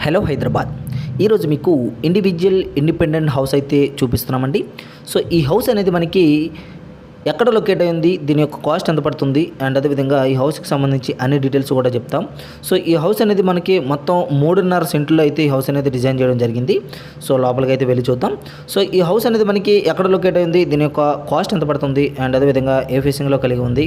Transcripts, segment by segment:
Hello Hyderabad. ఈరోజు మీకు independent house అయితే చూపిస్తున్నామండి. సో ఈ హౌస్ అనేది మనకి ఎక్కడ లొకేట్ అయింది, దీని యొక్క కాస్ట్ ఎంత పడుతుంది అండ్ అదేవిధంగా ఈ హౌస్కి సంబంధించి అన్ని డీటెయిల్స్ కూడా చెప్తాం. సో ఈ హౌస్ అనేది మనకి మొత్తం 3.5 సెంట్లో అయితే ఈ హౌస్ అనేది డిజైన్ చేయడం జరిగింది. సో లోపలికి అయితే వెళ్ళి చూద్దాం. సో ఈ హౌస్ అనేది మనకి ఎక్కడ లొకేట్ అయింది, దీని యొక్క కాస్ట్ ఎంత పడుతుంది అండ్ అదేవిధంగా ఏ ఫేసింగ్లో కలిగి ఉంది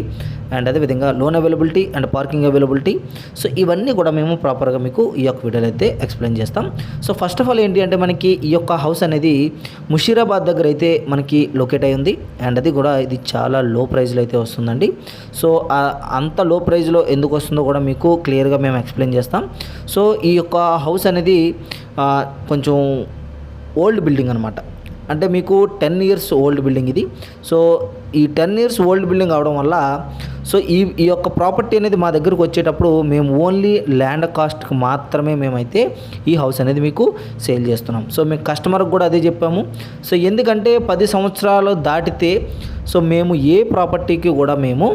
అండ్ అదేవిధంగా loan availability and parking availability. So ఇవన్నీ కూడా మేము ప్రాపర్గా మీకు ఈ యొక్క వీడియోలో అయితే ఎక్స్ప్లెయిన్ చేస్తాం. సో ఫస్ట్ ఆఫ్ ఆల్ ఏంటి అంటే మనకి ఈ యొక్క హౌస్ అనేది ముషీరాబాద్ దగ్గర అయితే మనకి లొకేట్ అయి ఉంది అండ్ అది కూడా ఇది చాలా లో ప్రైస్లో అయితే వస్తుందండి. సో అంత లో ప్రైస్లో ఎందుకు వస్తుందో కూడా మీకు క్లియర్గా మేము ఎక్స్ప్లెయిన్ చేస్తాం. సో ఈ యొక్క హౌస్ అనేది కొంచెం ఓల్డ్ బిల్డింగ్ అనమాట. అంటే మీకు 10 ఇయర్స్ ఓల్డ్ బిల్డింగ్ ఇది. సో ఈ 10 ఇయర్స్ ఓల్డ్ బిల్డింగ్ అవడం వల్ల సో ఈ యొక్క ప్రాపర్టీ అనేది మా దగ్గరకు వచ్చేటప్పుడు మేము ఓన్లీ ల్యాండ్ కాస్ట్కి మాత్రమే మేమైతే ఈ హౌస్ అనేది మీకు సేల్ చేస్తున్నాం. సో మేము కస్టమర్కి కూడా అదే చెప్పాము. సో ఎందుకంటే 10 సంవత్సరాలు దాటితే సో మేము ఏ ప్రాపర్టీకి కూడా మేము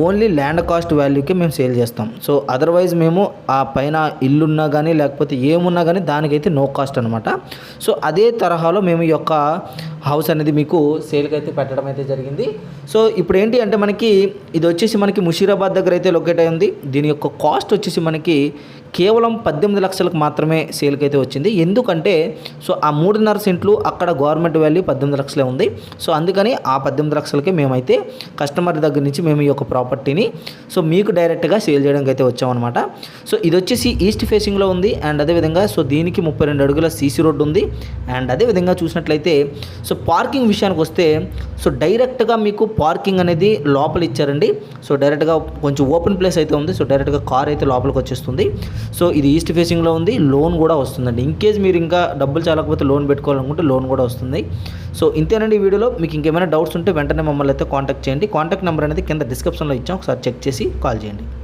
ఓన్లీ ల్యాండ్ కాస్ట్ వాల్యూకి మేము సేల్ చేస్తాం. సో అదర్వైజ్ మేము ఆ పైన ఇల్లున్నా కానీ లేకపోతే ఏమున్నా కానీ దానికైతే నో కాస్ట్ అనమాట. సో అదే తరహాలో మేము ఈ యొక్క హౌస్ అనేది మీకు సేల్కి అయితే పెట్టడం అయితే జరిగింది. సో ఇప్పుడు ఏంటి అంటే మనకి ఇది వచ్చేసి మనకి ముషీరాబాద్ దగ్గర అయితే లొకేట్ అయి ఉంది. దీని యొక్క కాస్ట్ వచ్చేసి మనకి కేవలం 18 లక్షలకు మాత్రమే సేల్కి అయితే వచ్చింది. ఎందుకంటే సో ఆ 3.5 సెంట్లు అక్కడ గవర్నమెంట్ వాల్యూ 18 లక్షలే ఉంది. సో అందుకని ఆ 18 లక్షలకే మేమైతే కస్టమర్ దగ్గర నుంచి మేము ఈ యొక్క ప్రాపర్టీని సో మీకు డైరెక్ట్గా సేల్ చేయడానికి అయితే వచ్చామన్నమాట. సో ఇది వచ్చేసి ఈస్ట్ ఫేసింగ్లో ఉంది అండ్ అదేవిధంగా సో దీనికి 32 అడుగుల సీసీ రోడ్డు ఉంది అండ్ అదేవిధంగా చూసినట్లయితే సో పార్కింగ్ విషయానికి వస్తే సో డైరెక్ట్గా మీకు పార్కింగ్ అనేది లోపల ఇచ్చారండి. సో డైరెక్ట్గా కొంచెం ఓపెన్ ప్లేస్ అయితే ఉంది. సో డైరెక్ట్గా కార్ అయితే లోపలికి వచ్చేస్తుంది. సో ఇది ఈస్ట్ ఫేసింగ్లో ఉంది. లోన్ కూడా వస్తుందండి. ఇన్కేస్ మీరు ఇంకా డబ్బులు చాలకపోతే లోన్ పెట్టుకోవాలనుకుంటే లోన్ కూడా వస్తుంది. సో ఇంతేనండి ఈ వీడియోలో. మీకు ఇంకేమైనా డౌట్స్ ఉంటే వెంటనే మమ్మల్ని అయితే కాంటాక్ట్ చేయండి. కాంటాక్ట్ నెంబర్ అనేది కింద డిస్క్రిప్షన్లో ఇచ్చాం. ఒకసారి చెక్ చేసి కాల్ చేయండి.